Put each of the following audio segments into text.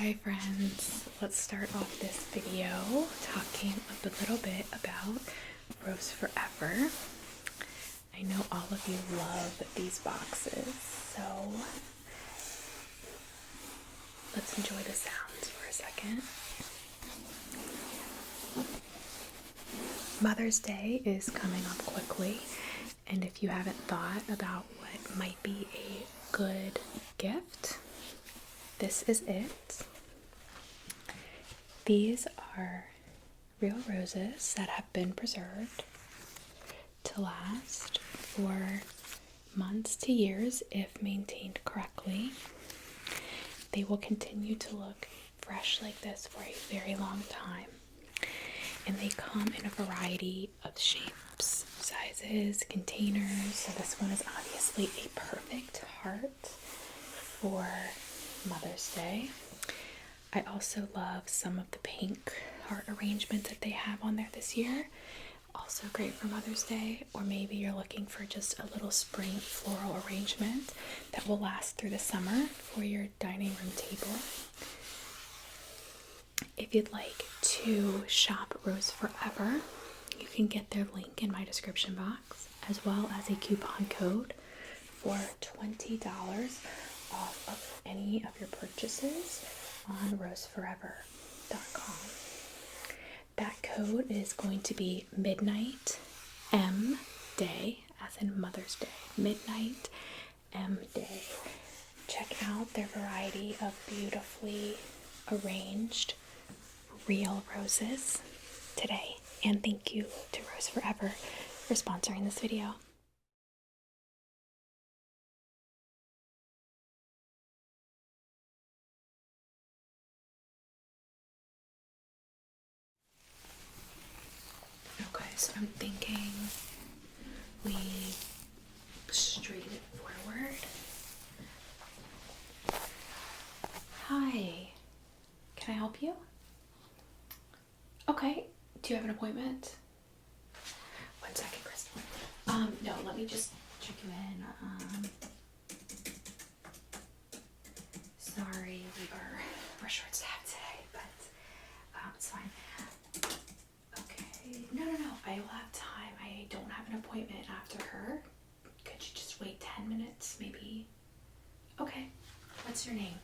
Hi friends, let's start off this video talking a little bit about Rose Forever. I know all of you love these boxes, so let's enjoy the sounds for a second. Mother's Day is coming up quickly, and if you haven't thought about what might be a good gift, this is it. These are real roses that have been preserved to last for months to years if maintained correctly. They will continue to look fresh like this for a very long time. And they come in a variety of shapes, sizes, containers. So this one is obviously a perfect heart for Mother's Day. I also love some of the pink heart arrangements that they have on there this year. Also great for Mother's Day, or maybe you're looking for just a little spring floral arrangement that will last through the summer for your dining room table. If you'd like to shop Rose Forever, you can get their link in my description box, as well as a coupon code for $20 off of any of your purchases on roseforever.com. That code is going to be Midnight M Day, as in Mother's Day. Midnight M Day. Check out their variety of beautifully arranged real roses today. And thank you to Rose Forever for sponsoring this video. Okay, so I'm thinking we straight it forward. Hi, can I help you? Okay, do you have an appointment? 1 second, Crystal. No, let me just check you in. Sorry, we're short-staffed today, but it's fine. Okay, no, I will have time. I don't have an appointment after her. Could you just wait 10 minutes, maybe? Okay, what's your name?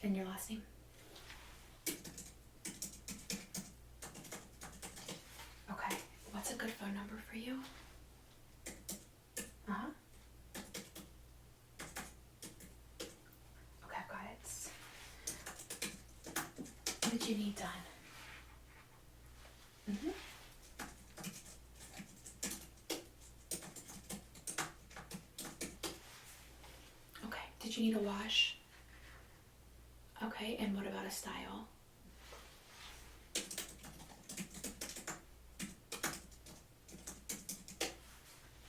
And your last name? Okay, what's a good phone number for you? Uh-huh. Okay, I've got it. What did you need done? Mm-hmm. Okay, did you need a wash? Okay, and what about a style?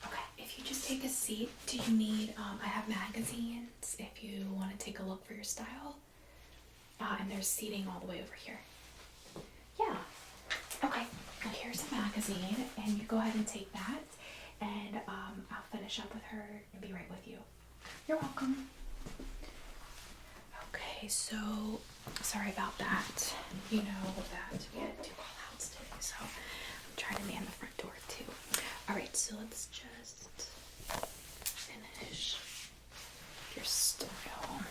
Okay, if you just take a seat, do you need, I have magazines if you want to take a look for your style. And there's seating all the way over here. Yeah. Okay, well here's a magazine, and you go ahead and take that, and I'll finish up with her and be right with you. You're welcome. Okay, so sorry about that. You know that we had 2 call-outs today, so I'm trying to man the front door too. Alright, so let's just finish your style.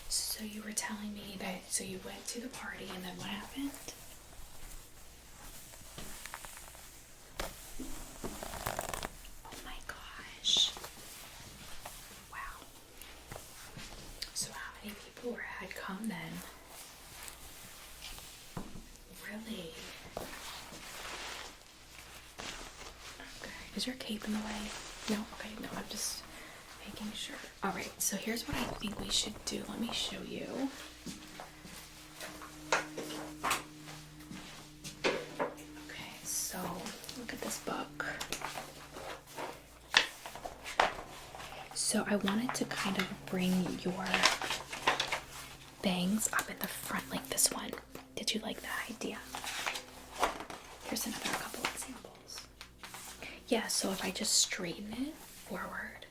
So you were telling me that, so you went to the party and then what happened? Or had come then. Really? Okay. Is your cape in the way? No? Okay, no, I'm just making sure. Alright, so here's what I think we should do. Let me show you. Okay, so look at this book. So I wanted to kind of bring your bangs up in the front like this one. Did you like that idea? here's another couple examples. Yeah, so if I just straighten it forward,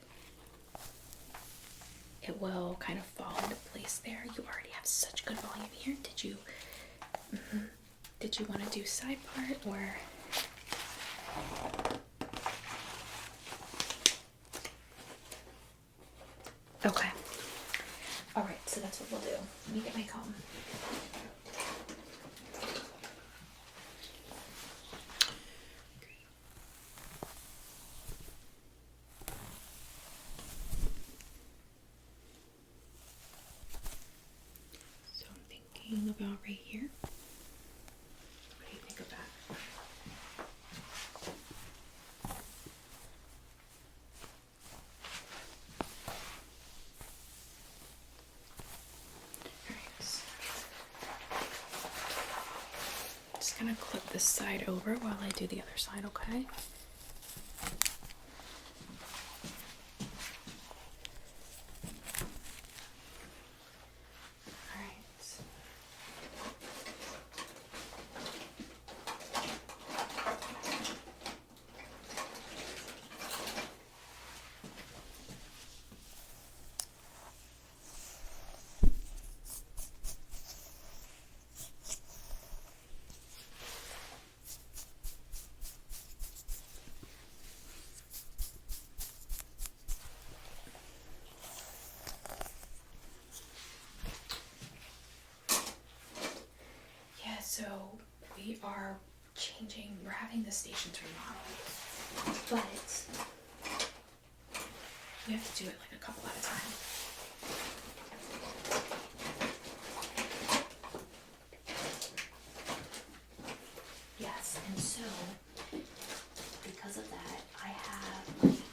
it will kind of fall into place there. You already have such good volume here. Did you want to do side part or? Okay. All right, so that's what we'll do. Let me get my comb. So I'm thinking about right here. What do you think of that? Just gonna clip this side over while I do the other side, okay? So we're having the stations remodeled, but we have to do it like a couple at a time. Yes, and so because of that, I have like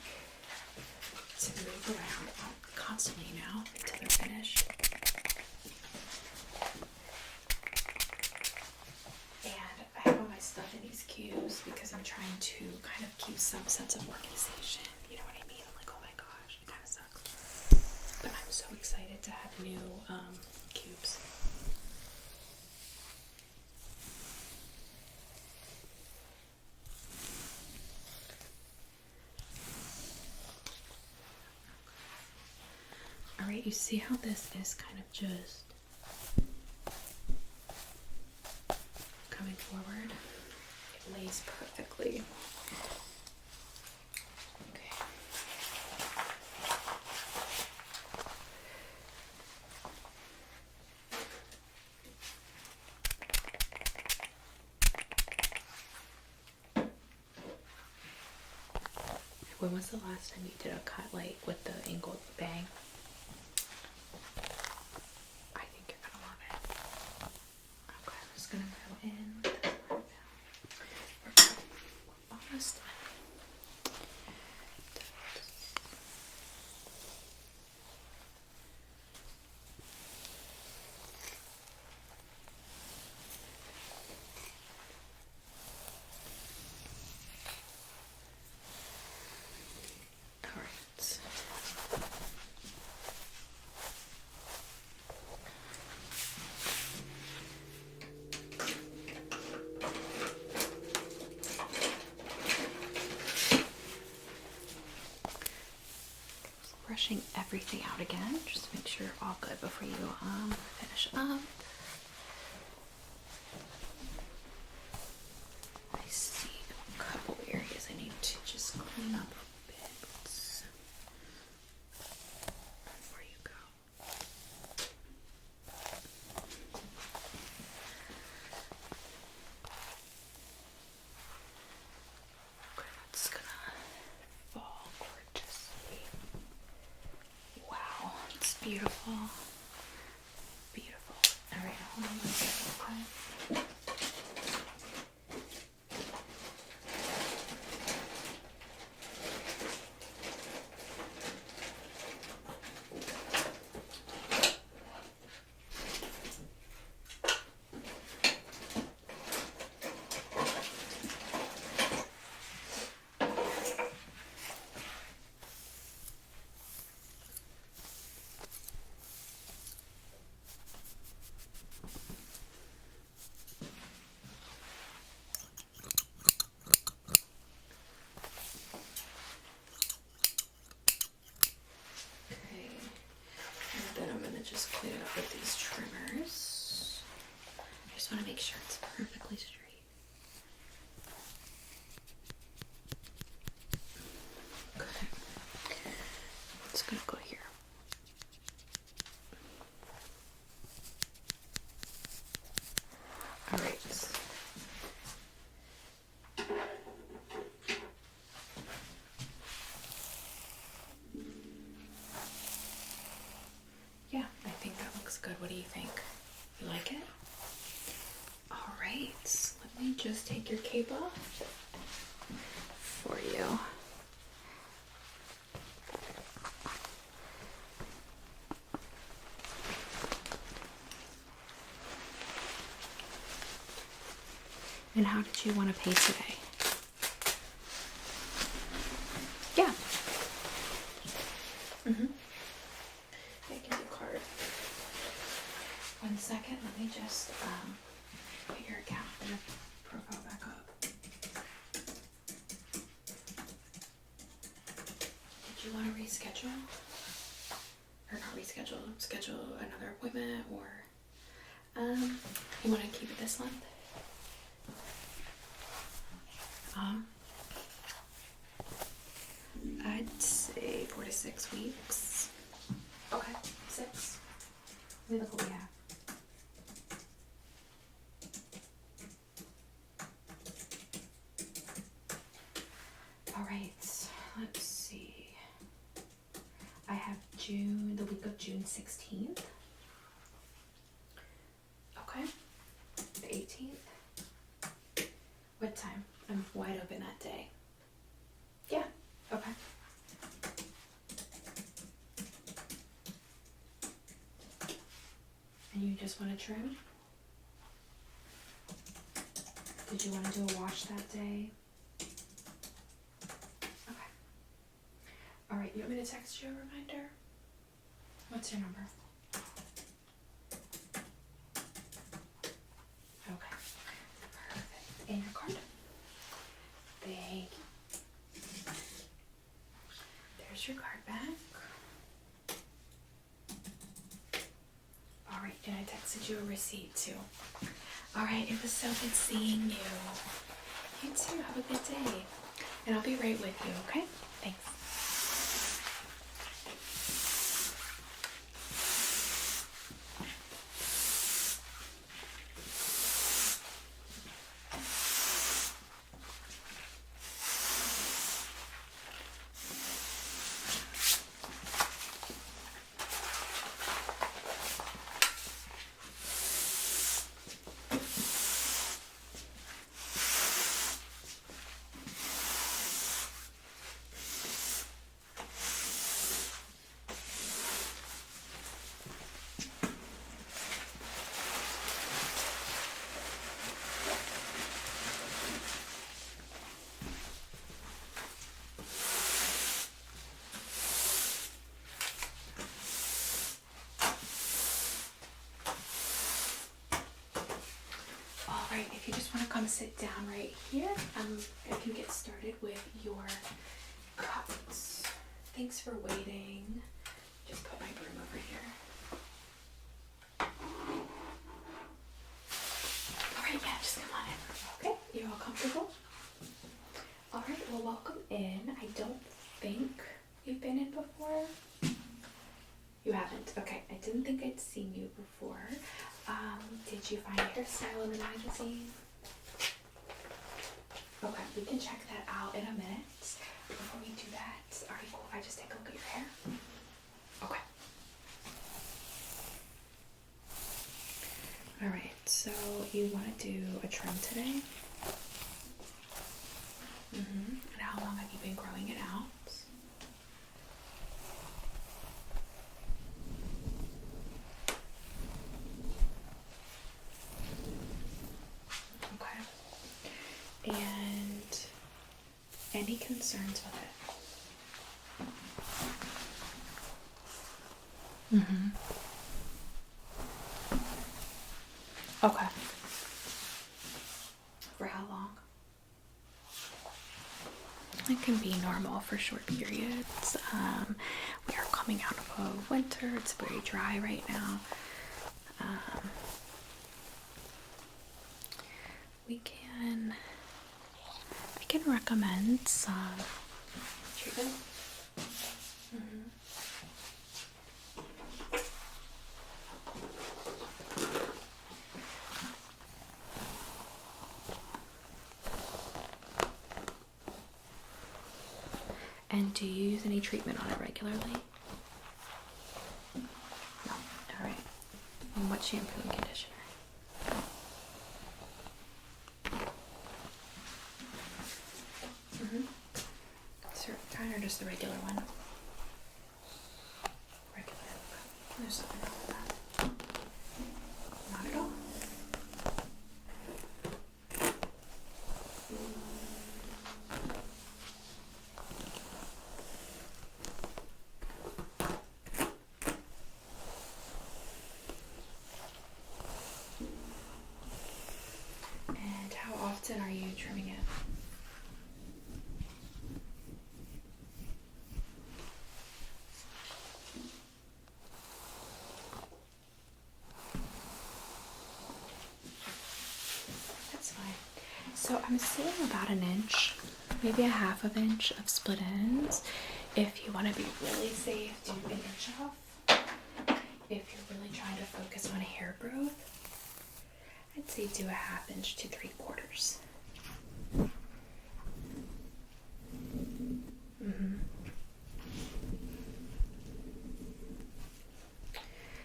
to move around constantly now until they're finished. Stuff in these cubes because I'm trying to kind of keep some sense of organization. You know what I mean? I'm like, oh my gosh, it kind of sucks. But I'm so excited to have new cubes. Alright, you see how this is kind of just coming forward? It lays perfectly. Okay. When was the last time you did a cut like with the angled bang? I think you're gonna love it. Okay, I'm just gonna go in with this part down. We're almost done. Brushing everything out again, just to make sure you're all good before you finish up. I see a couple areas I need to just clean up a bit before you go. Okay, that's gonna fall gorgeously. Wow, it's beautiful. Beautiful. Alright, hold on one second, okay? just clean it up with these trimmers. I just want to make sure it's perfectly straight. Okay. It's gonna go here. All right. Yeah, I think that looks good. What do you think? You like it? All right. Let me just take your cape off for you. And how did you want to pay today? Yeah. I can do card. 1 second. Let me just put your account and your profile back up. Did you want to reschedule? Or not reschedule? Schedule another appointment, or you want to keep it this month? I'd say 4 to 6 weeks. Okay, 6. Let me look what we have. All right, let's see. I have the week of June 16th. Okay, the 18th. What time? I'm wide open that day. Yeah, okay. And you just want to trim? Did you want to do a wash that day? Okay. All right, you want me to text you a reminder? What's your number? Okay. Perfect. And your card? Thank you. There's your card back. Alright, and I texted you a receipt too. Alright, it was so good seeing you. You too, have a good day. And I'll be right with you, okay? Thanks. Alright, if you just want to come sit down right here, I can get started with your cuts. Thanks for waiting. Just put my broom over here. Alright, yeah, just come on in. Okay, you're all comfortable? Alright, well, welcome in. I don't think you've been in before. You haven't? Okay, I didn't think I'd seen you before. Did you find hairstyle in the magazine? Okay, we can check that out in a minute. Before we do that, are you cool if I just take a look at your hair? Okay. Alright, so you want to do a trim today? And how long have you been growing it out? And any concerns with it? Okay. For how long? It can be normal for short periods. We are coming out of a winter. It's very dry right now. I can recommend some treatment. And do you use any treatment on it regularly? No. Alright. And what shampoo and conditioner? Certain kind or just the regular one? Regular. There's nothing wrong with that. Not at all. And how often are you trimming it? That's fine. So I'm seeing about an inch, maybe a half of inch of split ends. If you want to be really safe, do an inch off. If you're really trying to focus on hair growth, I'd say do a half inch to 3/4.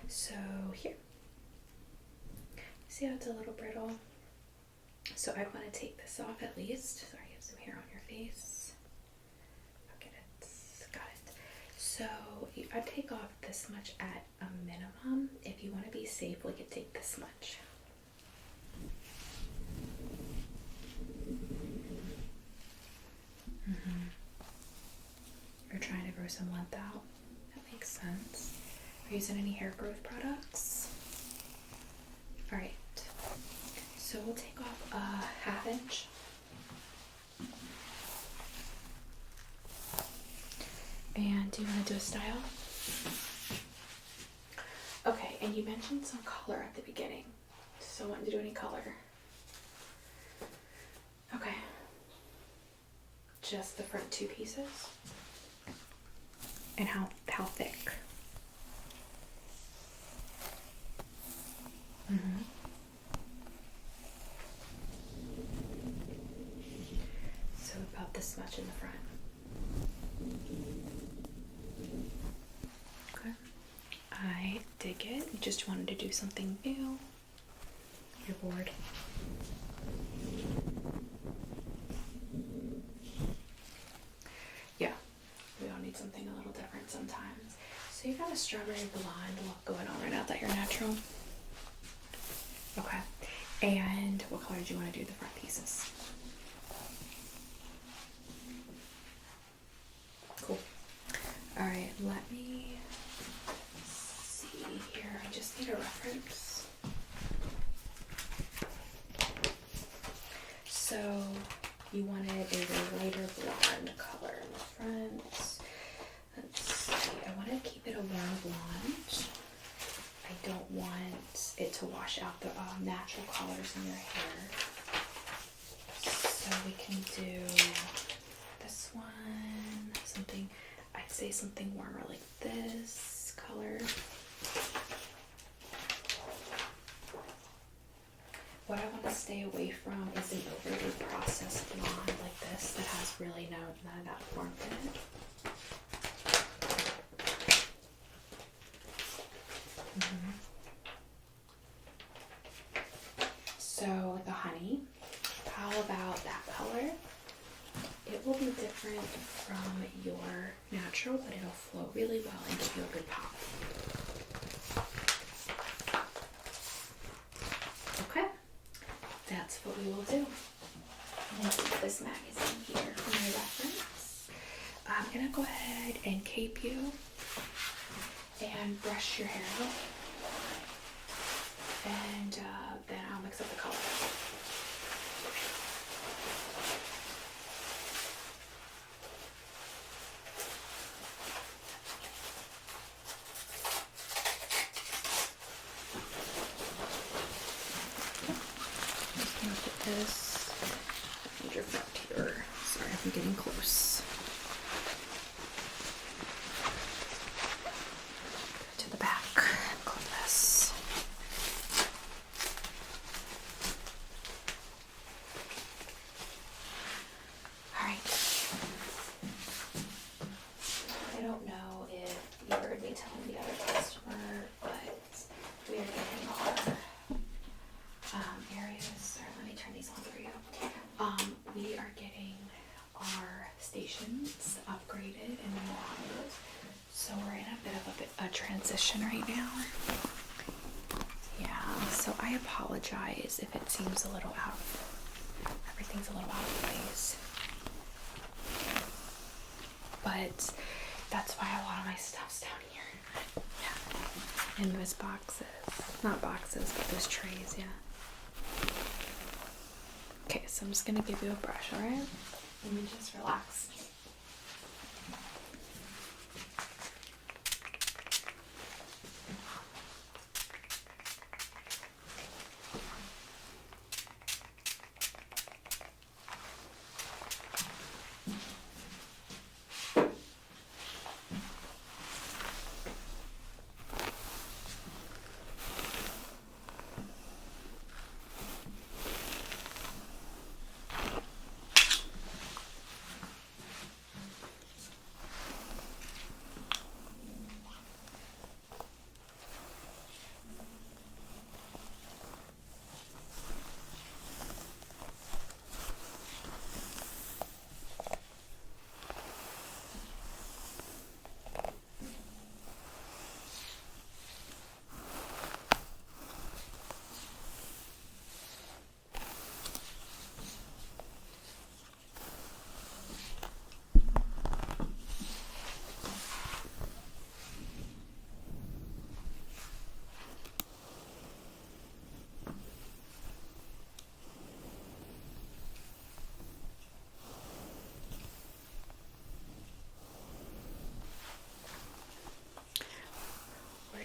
So here, see how it's a little brittle? So I'd want to take this off at least. Sorry, you have some hair on your face. I'll get it. Got it. So I'd take off this much at a minimum. If you want to be safe, we could take this much. You're trying to grow some length out. That makes sense. Are you using any hair growth products? Alright. So we'll take off a half inch. And do you want to do a style? Okay, and you mentioned some color at the beginning. So wanting to do any color? Okay. Just the front two pieces? And how thick? So about this much in the front. Okay. I dig it. You just wanted to do something new. You're bored. Yeah. We all need something a little different sometimes. So you've got a strawberry blonde look going on right now. Is that your natural? Okay. And what color do you want to do the front pieces? Cool. Alright, let me see here. I just need a reference. So you wanted a lighter blonde color in the front. Let's see. I want to keep it a warm blonde. I don't want it to wash out the natural colors in your hair. So we can do this one, something, I'd say something warmer like this color. What I want to stay away from is an overly processed blonde like this that has really none of that warmth in it. So like a honey, how about that color? It will be different from your natural, but it'll flow really well and give you a good pop. Okay, that's what we will do. I'm going to keep this magazine here for my reference. I'm going to go ahead and cape you and brush your hair out. And then I'll mix up the color. this. And your front here. Sorry, I'm getting close. To the back. Clip this. Alright. I don't know if you heard me telling the other customer, but we are getting our areas. Sorry, let me turn these on for you. We are getting our stations upgraded and remodeled, so we're in a bit of a transition right now. Yeah, so I apologize if it seems a little everything's a little out of place. But that's why a lot of my stuff's down here. Yeah. In those boxes. Not boxes, but those trays, yeah. Okay, so I'm just gonna give you a brush, alright? Let me just relax.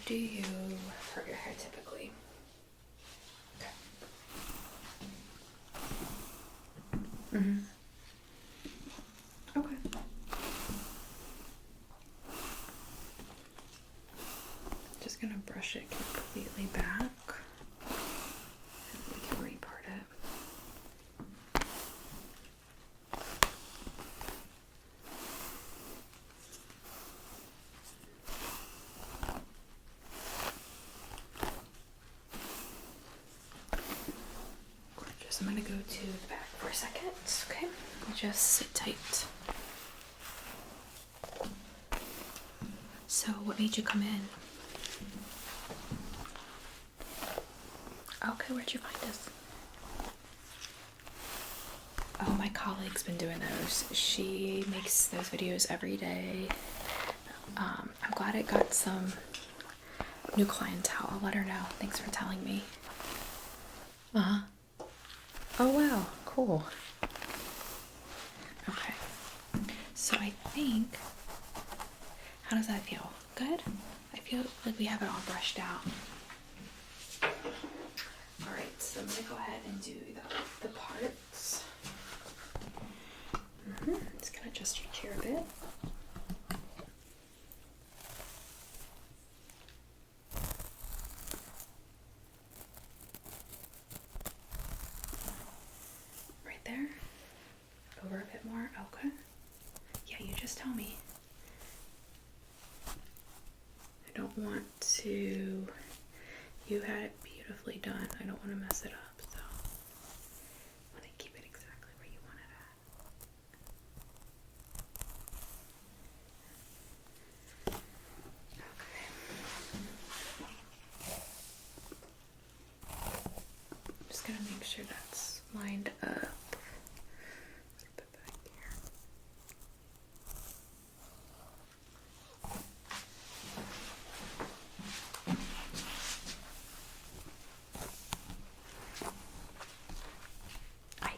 Do you hurt your hair typically? Okay. Okay. Just gonna brush it completely back. And we can repart it. I'm going to go to the back for a second, okay? Just sit tight. So, what made you come in? Okay, where'd you find us? Oh, my colleague's been doing those. She makes those videos every day. I'm glad it got some new clientele. I'll let her know. Thanks for telling me. Uh-huh. Oh wow, cool. Okay. So I think, how does that feel? Good? I feel like we have it all brushed out. Alright, so I'm going to go ahead and do the parts. Just going to adjust your chair a bit. There, over a bit more. Okay, yeah, you just tell me. I don't want to, you had it beautifully done, I don't want to mess it up, so I want to keep it exactly where you want it at. Okay. I'm just gonna make sure that's lined up.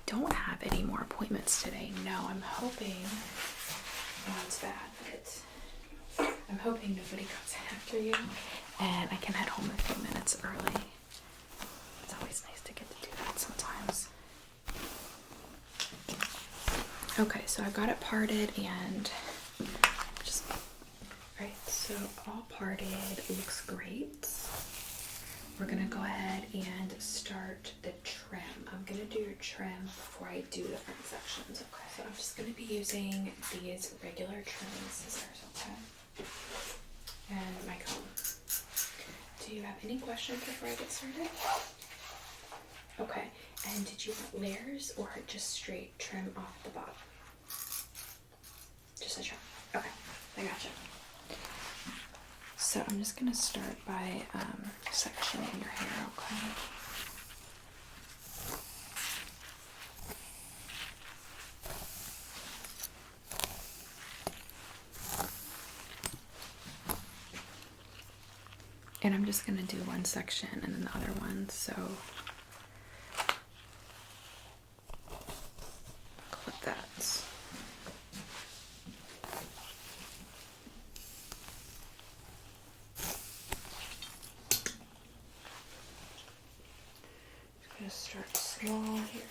Don't have any more appointments today. No, I'm hoping, well, it's bad, but I'm hoping nobody comes after you and I can head home a few minutes early. It's always nice to get to do that sometimes. Okay, so I've got it parted and just right. So all parted looks great. We're gonna go ahead and start the trim. I'm gonna do your trim before I do the front sections. Okay, so I'm just gonna be using these regular trimming scissors. Okay, and my comb. Do you have any questions before I get started? Okay, and did you want layers or just straight trim off the bottom? Just a trim. Okay, I gotcha. So I'm just gonna start by sectioning your hair, okay? And I'm just gonna do one section and then the other one, so clip that. Just gonna start small here.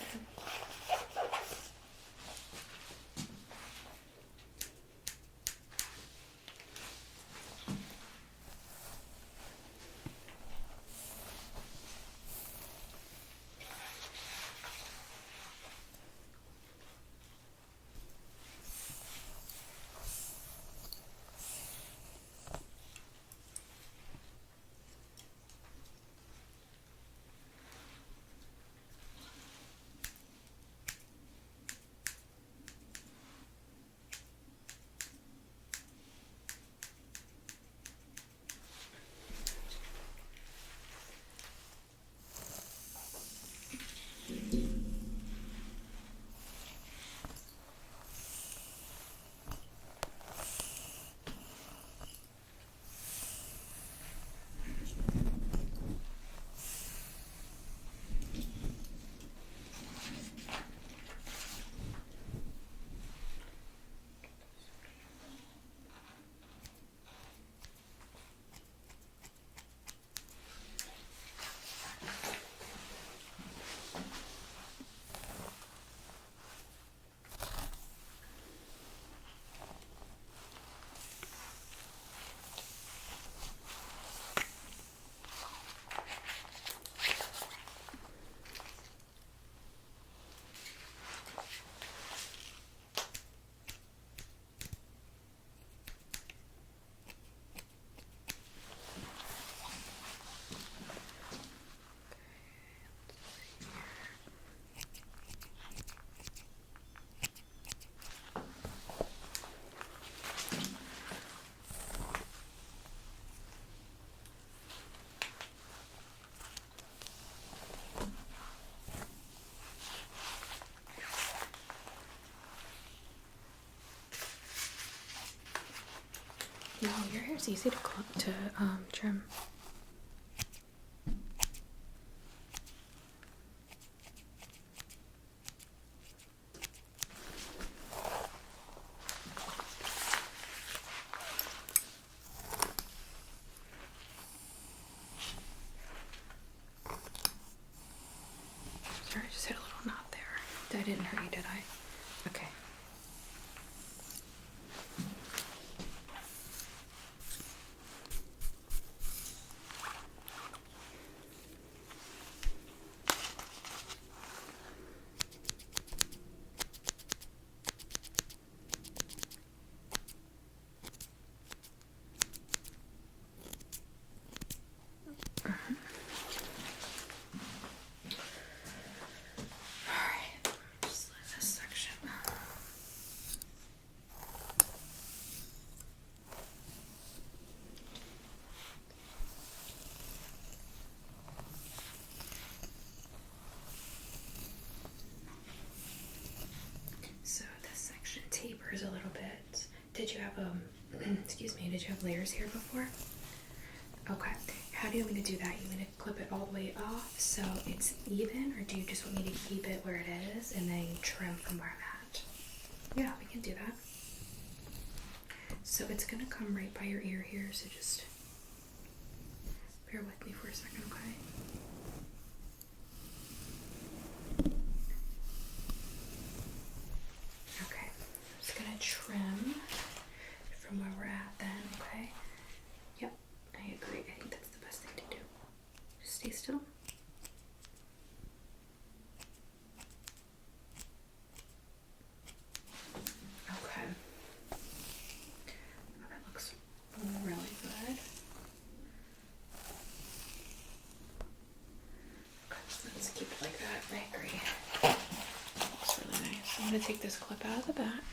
No, your hair's easy to trim. Sorry, I just hit a little knot there. I didn't hurt you, did I? Okay. So this section tapers a little bit. Did you have excuse me, did you have layers here before? Okay. How do you want me to do that? You want me to clip it all the way off so it's even, or do you just want me to keep it where it is and then trim from where I'm at? Yeah, we can do that. So it's gonna come right by your ear here, so just bear with me for a second, okay? Okay. Stay still. Okay. That looks really good. Okay, let's keep it like that. I agree. Looks really nice. I'm going to take this clip out of the back.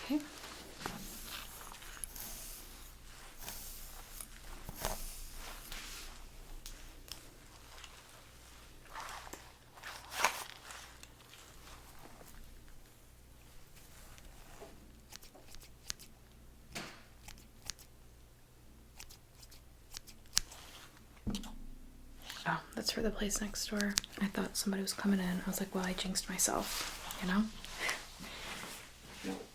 Okay. Oh, that's for the place next door. I thought somebody was coming in. I was like, well, I jinxed myself, you know? Nope.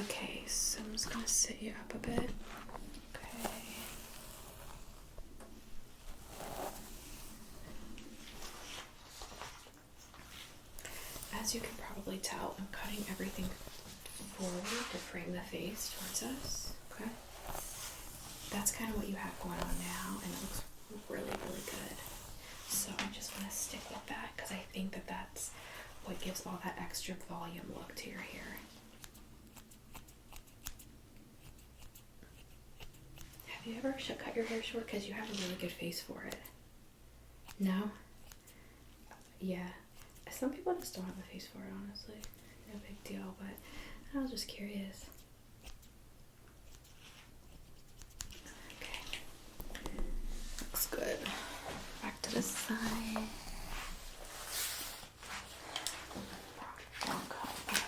Okay, so I'm just gonna sit you up a bit. Okay. As you can probably tell, I'm cutting everything forward to frame the face towards us. Okay. That's kind of what you have going on now, and it looks really, really good. So I just want to stick with that because I think that that's what gives all that extra volume look to your hair. Have you ever cut your hair short? Because you have a really good face for it. No? Yeah. Some people just don't have the face for it, honestly. No big deal, but I was just curious. Okay. Looks good. Back to the side. Wrong cut.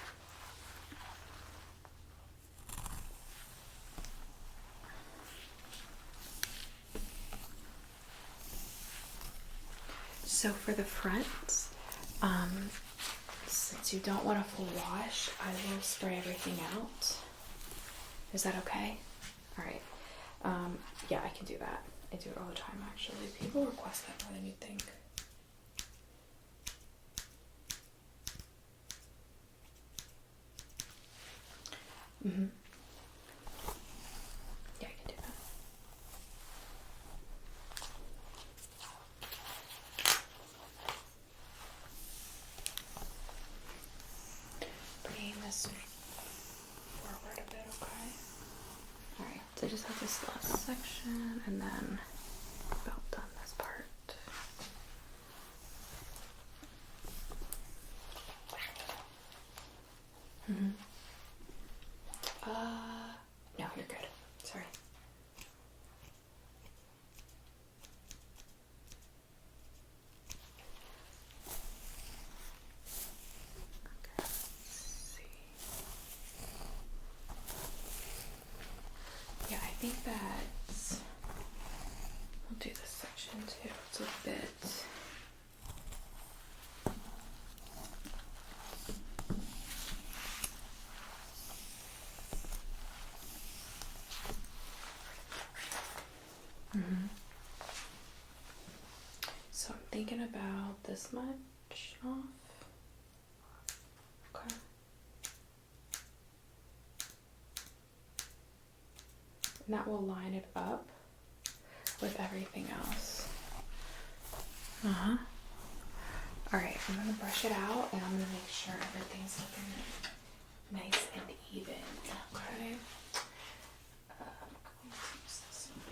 So for the front, since you don't want a full wash, I will spray everything out. Is that okay? All right. Yeah, I can do that. I do it all the time, actually. People request that more than you'd think. Mm-hmm. Yeah, I can do that. Bringing this forward a bit, okay? Alright, so I just have this last section and then about done this part. Mm-hmm. No, you're good. Sorry. Okay, let's see. Yeah, I think that we'll do this section too. It's a bit. So I'm thinking about this much off. Okay. And that will line it up with everything else. Uh-huh. Alright, I'm gonna brush it out and I'm gonna make sure everything's looking nice and even. Okay. I'm going to use this one, I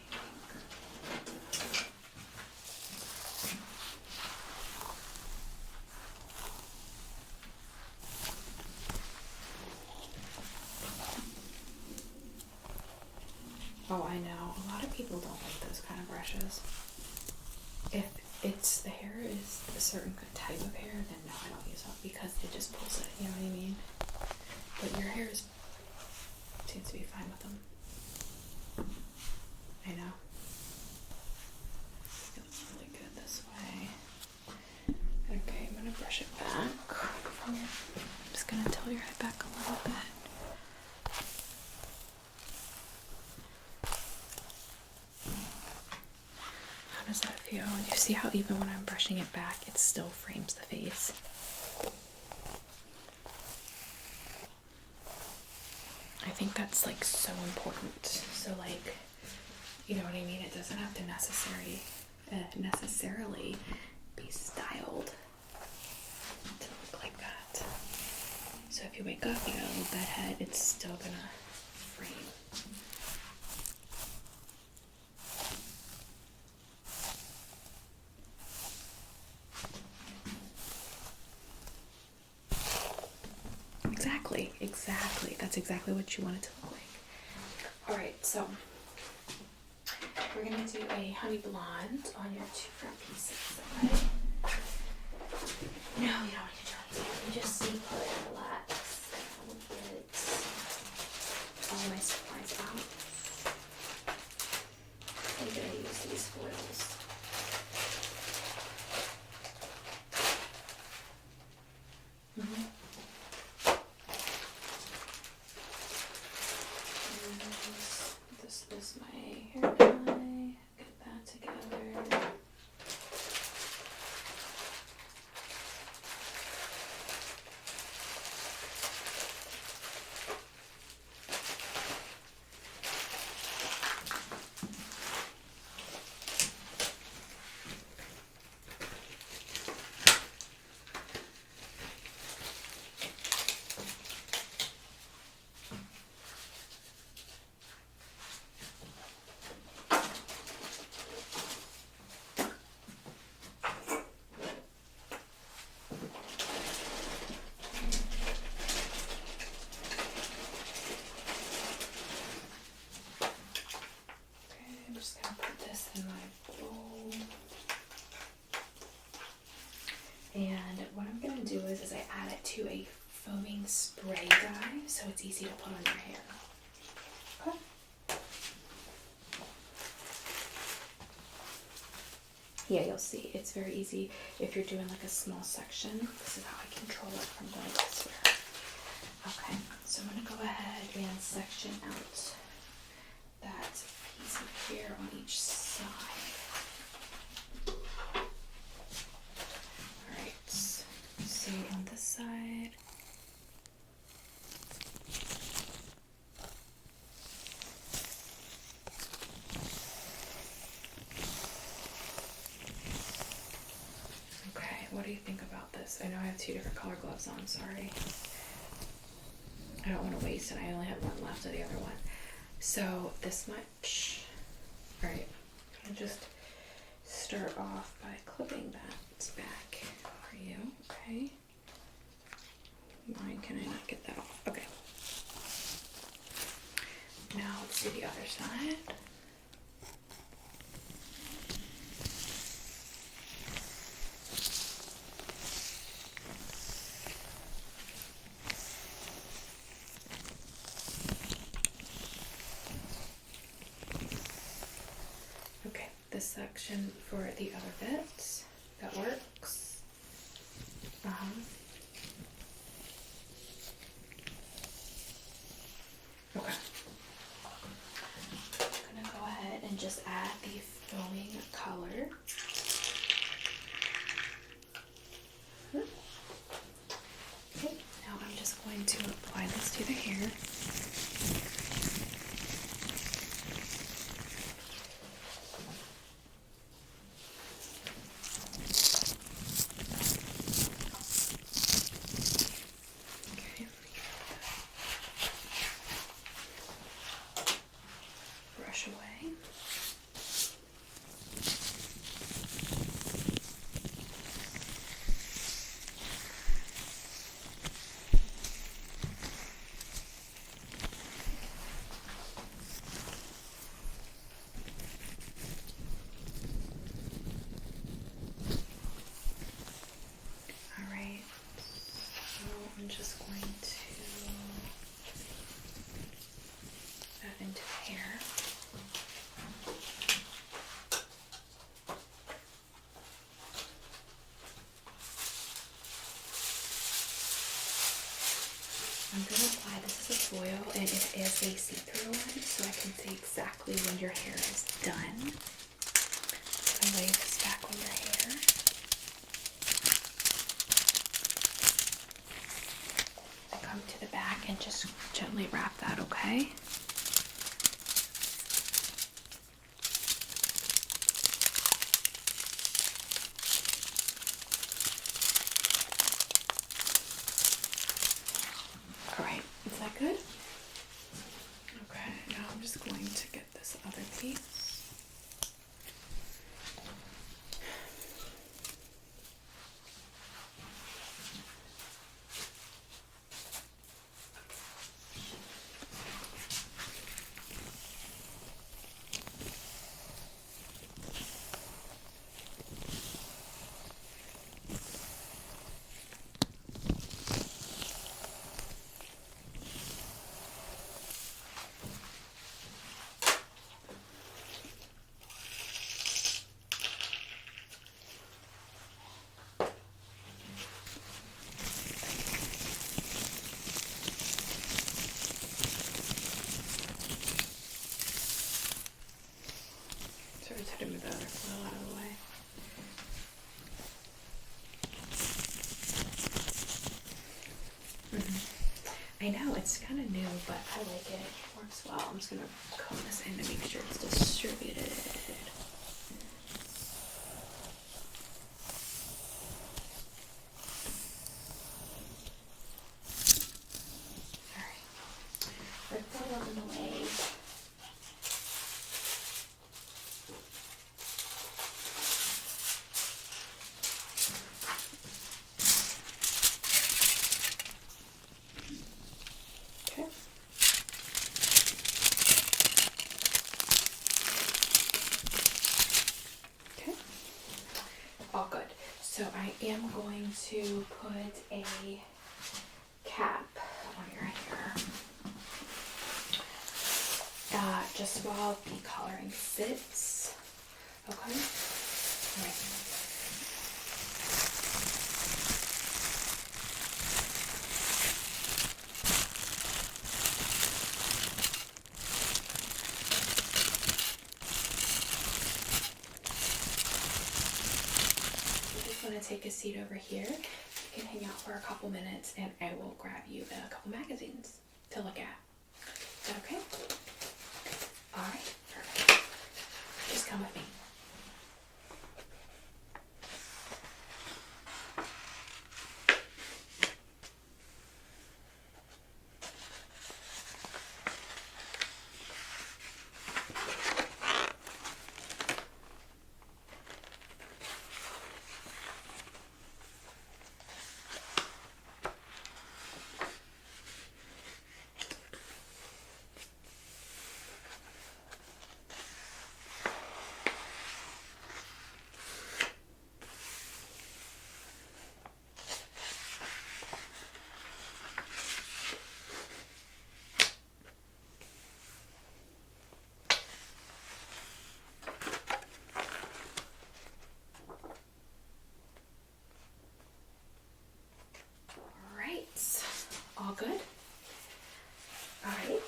think. Oh, I know. A lot of people don't like those kind of brushes. If it's the hair is a certain type of hair, then no, I don't use it because it just pulls it. You know what I mean? But your hair seems to be fine with them. I know. It feels really good this way. Okay, I'm gonna brush it back. I'm just gonna tilt your head back a little bit. How does that feel? You see how even when I'm brushing it back, it still frames the face. think that's like so important. So like, you know what I mean? It doesn't have to necessarily be styled to look like that. So if you wake up, you got a little bed head, it's still gonna frame. Exactly. That's exactly what you want it to look like. Alright, so we're going to do a honey blonde on your two front pieces, okay? No, you don't need to do anything. You just stay put and relax. I'll get all my supplies out. I'm going to use these foils. This is my hair dye. Get that together. And what I'm going to do is I add it to a foaming spray dye so it's easy to put on your hair. Okay. Yeah, you'll see. It's very easy if you're doing like a small section. This is how I control it from going elsewhere. Okay, so I'm going to go ahead and section out that piece of hair on each side. So on this side, okay, what do you think about this? I know I have two different color gloves on, sorry. I don't want to waste it, I only have one left of the other one. So this much. Alright, I'm going to just start off by clipping that back for you, okay? Why can I not get that off? Okay. Now let's do the other side. Okay, this section for the other bits, that works. Okay. I'm gonna go ahead and just add the foaming color. Okay, now I'm just going to apply this to the hair. Away. All right, so I'm just going to put that into the hair. I'm going to apply this as a foil, and it is a see-through one, so I can see exactly when your hair is done. So I lay this back on your hair. I come to the back and just gently wrap that, okay? All right, is that good? Okay, now I'm just going to get this other piece. To move the other foil out of the way. I know it's kind of new, but I like it. It works well. I'm just gonna comb this in to make sure it's distributed. All right, let's go on the way. All good. So I am going to put a cap on your hair. Just while the coloring sits. Okay? All right. I'm going to take a seat over here. You can hang out for a couple minutes and I will grab you a couple magazines to look at. Is that okay? Alright, perfect. Just come with me. All good? Alright,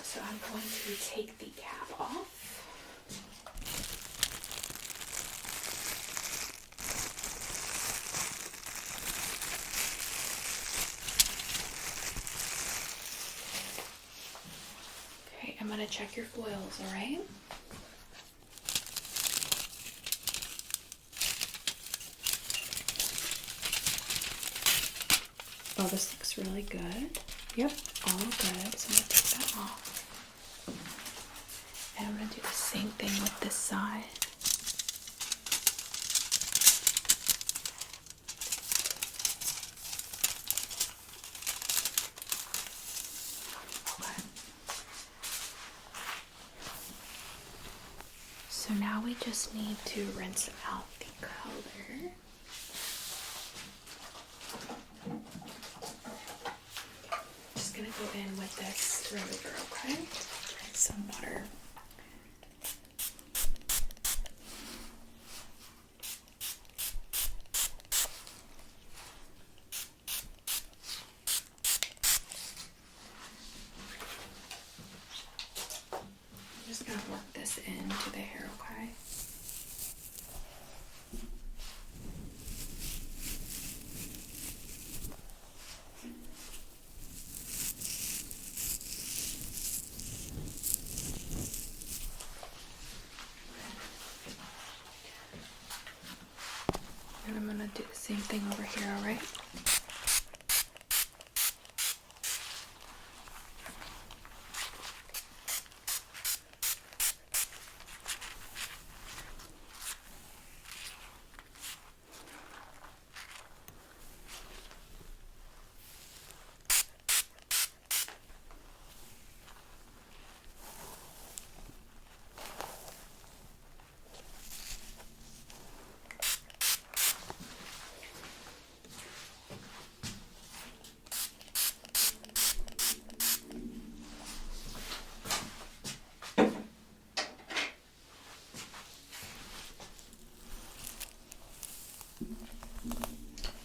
so I'm going to take the cap off. Okay, I'm going to check your foils, alright? Oh, this looks really good. Yep, all good. So I'm going to take that off. And I'm going to do the same thing with this side. Okay. So now we just need to rinse out the color. Gonna go in with this remover, okay? Some water. I'm just gonna work this into the hair, okay? here, all right?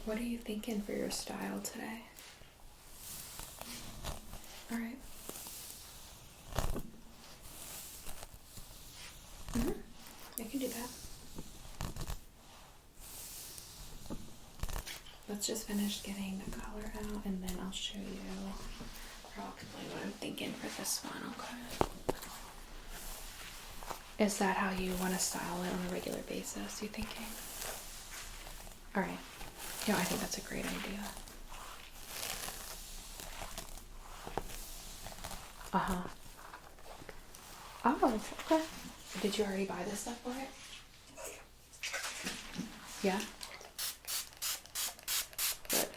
What are you thinking for your style today? All right. I can do that. Let's just finish getting the color out and then I'll show you, or I'll explain what I'm thinking for this one, okay? Is that how you want to style it on a regular basis, you thinking? All right. Yeah, I think that's a great idea. Uh-huh. Oh, okay. Did you already buy this stuff for it? Yeah? Good.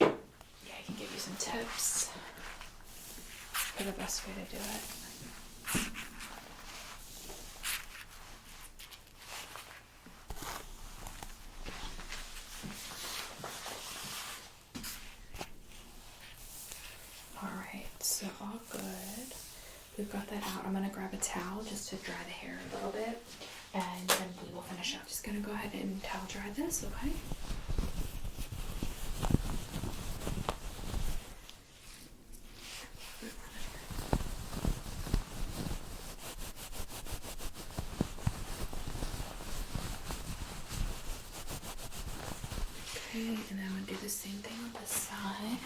Yeah, I can give you some tips for the best way to do it. So all good. We've got that out. I'm gonna grab a towel just to dry the hair a little bit, and then we will finish up. Just gonna go ahead and towel dry this, okay? Okay, and then I'm gonna do the same thing on this side.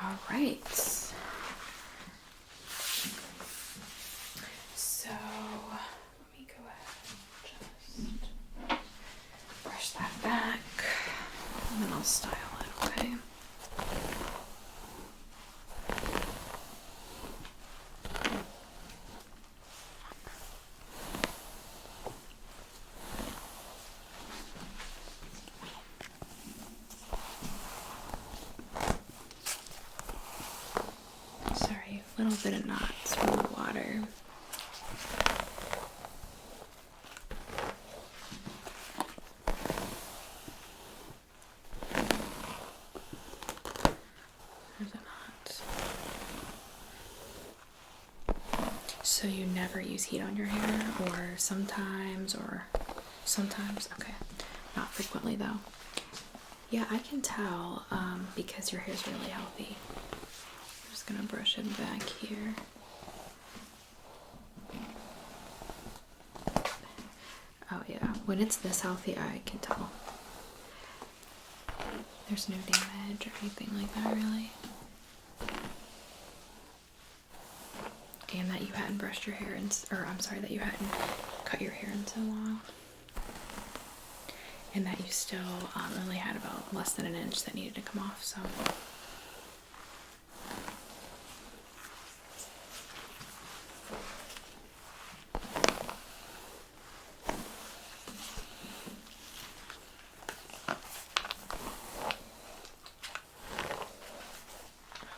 All right. So let me go ahead and just brush that back, and then I'll style it, okay? Sorry, a little bit of knots from the water. There's a knot. So you never use heat on your hair, or sometimes, okay. Not frequently though. Yeah, I can tell because your hair's really healthy. I'm just gonna brush it back here. Oh yeah, when it's this healthy, I can tell. There's no damage or anything like that, really. And that you hadn't brushed your hair in, or I'm sorry, that you hadn't cut your hair in so long. And that you still only had about less than an inch that needed to come off, so.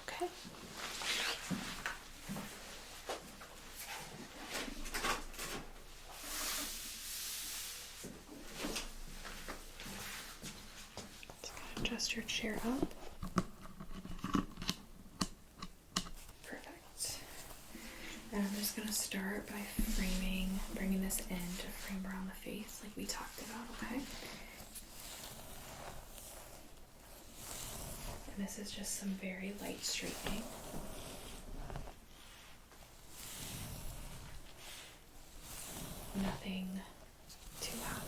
Okay. Adjust your chair up. Perfect. And I'm just going to start by bringing this in to frame around the face like we talked about, okay? And this is just some very light straightening. nothing too hot.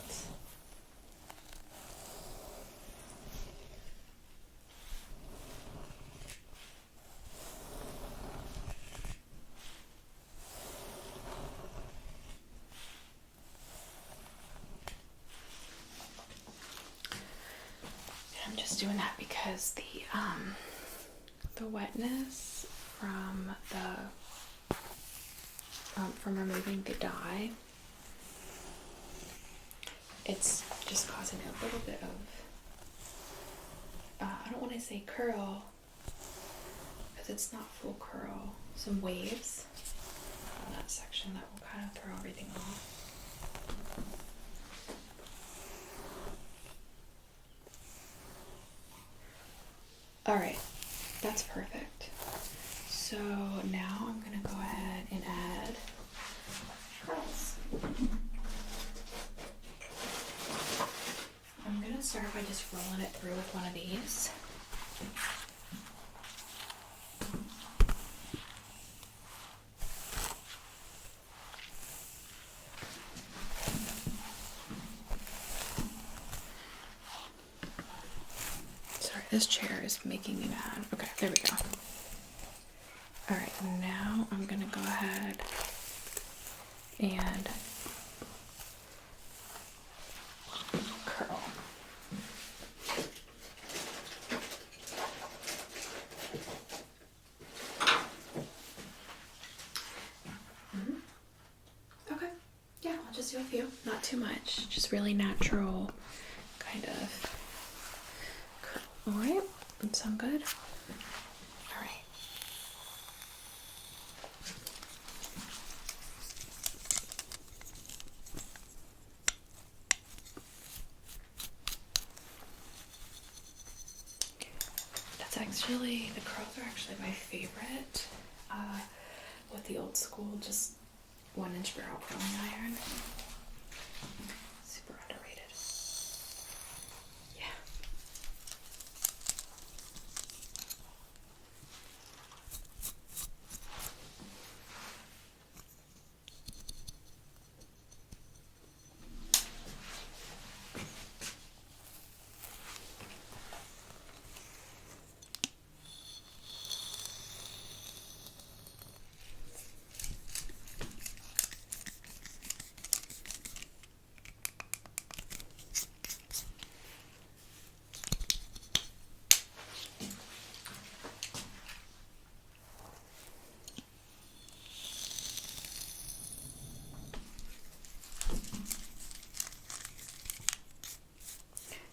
I'm just doing that because the wetness from from removing the dye, it's just causing a little bit of I don't want to say curl because it's not full curl, some waves on that section that will kind of throw everything off. Alright, that's perfect. So now I'm going to go ahead and add curls. I'm going to start by just rolling it through with one of these. This chair is making me mad. Okay, there we go. Alright, now I'm going to go ahead and curl. Okay, yeah, I'll just do a few. Not too much. Just really natural kind of. Alright, that sound good? Alright. That's actually, the curls are actually my favorite. With the old school, just 1-inch barrel curling iron. Super underrated. Yeah.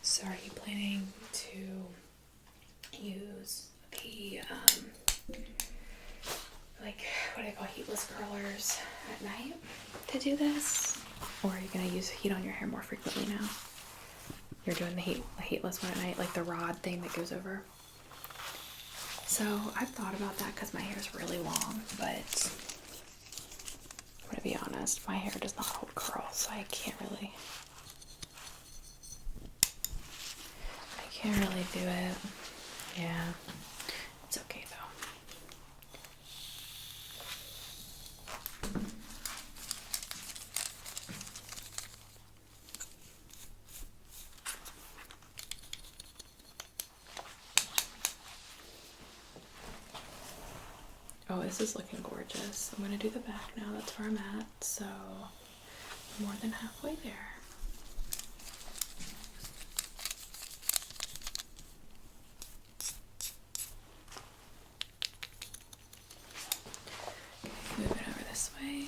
So are you planning to use the, like, what do I call heatless curlers at night to do this? Or are you going to use heat on your hair more frequently now? You're doing the heatless one at night, like the rod thing that goes over. So I've thought about that because my hair is really long, but I'm going to be honest, my hair does not hold curls, so I can't really do it. Yeah, it's okay though. Oh, this is looking gorgeous. I'm gonna do the back now. That's where I'm at. So more than halfway there. Move it over this way.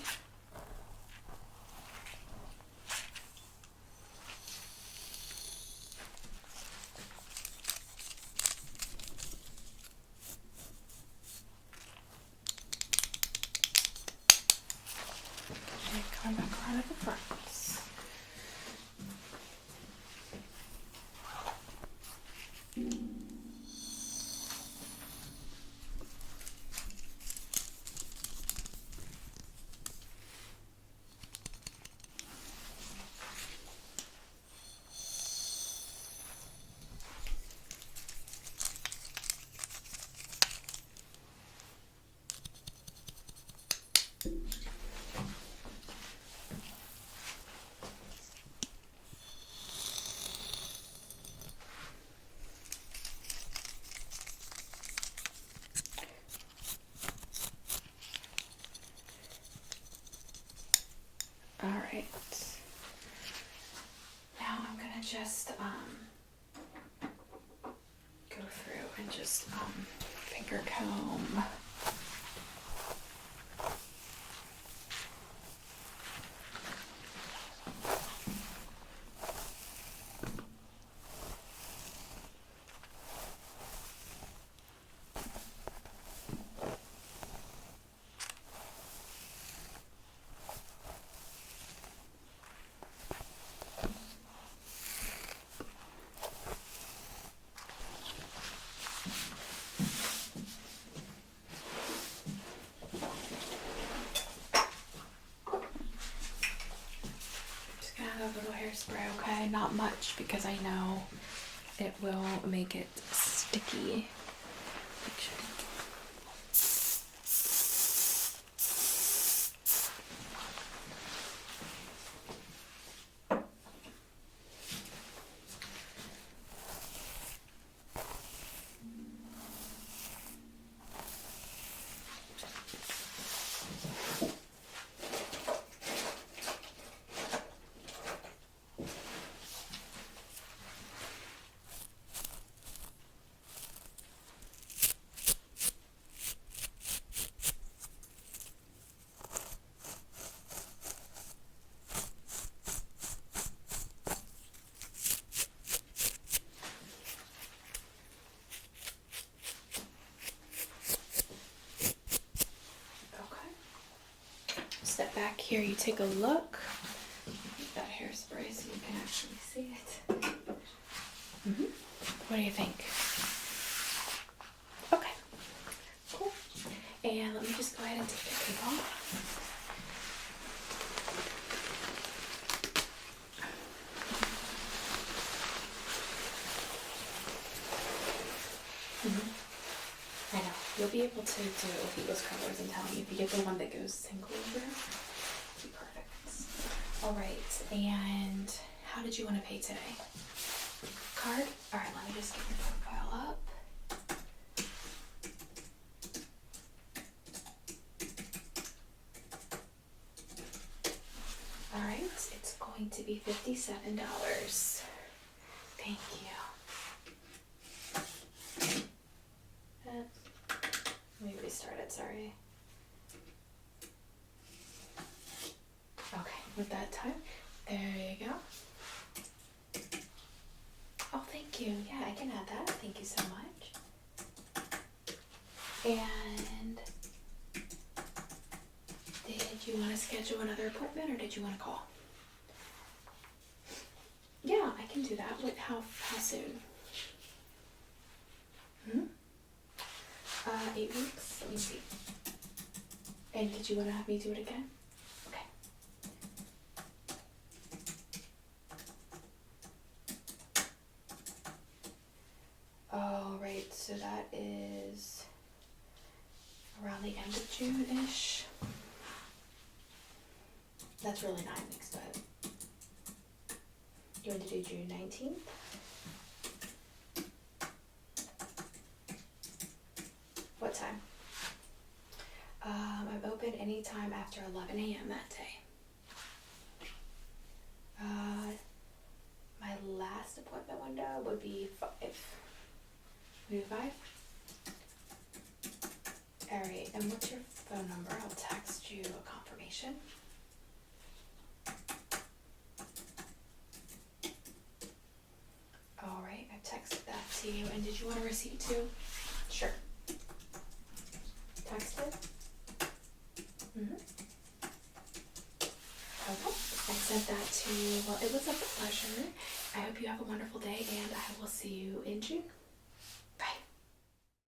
Okay, coming back around at the front. just go through and just finger comb. A little hairspray, okay? Not much because I know it will make it sticky. Step back here, you take a look. Get that hairspray so you can actually see it. What do you think? Okay, cool. And let me just go ahead and take your cape off. I know. You'll be able to do those colors and tell me if you get the one that goes single over. Be perfect. All right. And how did you want to pay today? Card? All right. Let me just get your profile up. All right. It's going to be $57. Thank you. Let me restart it, sorry. Okay, with that time, there you go. Oh, thank you. Yeah, I can add that. Thank you so much. And did you want to schedule another appointment or did you want to call? Yeah, I can do that. Wait, how soon? 8 weeks. Let me see. And did you want to have me do it again? Okay. All right. So that is around the end of June-ish. That's really not mixed up. You want to do June 19th? What time? I'm open anytime after 11 a.m. that day. My last appointment window would be 5. Maybe 5? Alright, and what's your phone number? I'll text you a confirmation. Alright, I've texted that to you. And did you want a receipt too? Sure. Texted? Okay, I sent that to you. Well, it was a pleasure. I hope you have a wonderful day, and I will see you in June.